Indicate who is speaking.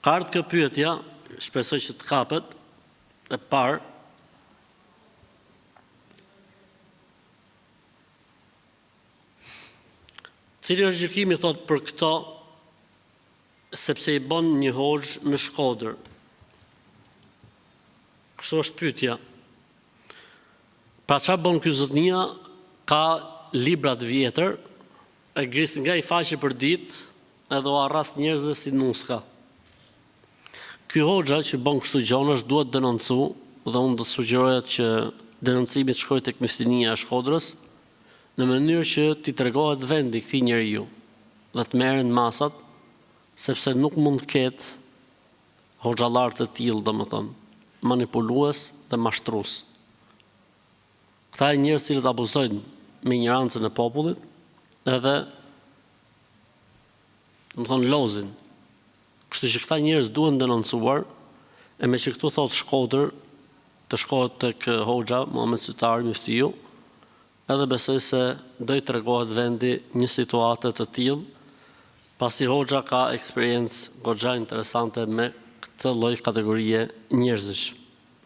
Speaker 1: Ka ardhur kjo pyetja, shpresoj që të kapet, e parë. Cili është gjykimi, thot, për këto, sepse i bën një hoxh në Shkodër? Kështu është pyetja. Pra çfarë bën ky zotnia? Ka libra të vjetër, e grisin nga i faqe për ditë, edhe o arras njerëzve si nuska. Ky hoxha që bën kështu gjonash duhet denoncu, dhe unë do të sugjeroja që denoncimi të shkojë tek Myslinia e Shkodrës, në mënyrë që t'i tregohet vendi këtij njeriu dhe të merren masat, sepse nuk mund të ketë hoxhallar të tillë, domethënë, manipulues dhe mashtrues. Këta janë njerëz që abuzojnë me ignorancën e popullit, edhe domethënë lozin. Kështu që këta njerëz duhen denoncuar, e me që këtu thotë Shkodër, të shkohet tek hoxha Muhamet Sytari Muftiu, edhe besoj se do i tregohet vendi një situatë të tillë, pasi hoxha ka eksperiencë goxha interesante me këtë lloj kategorie njerëzish.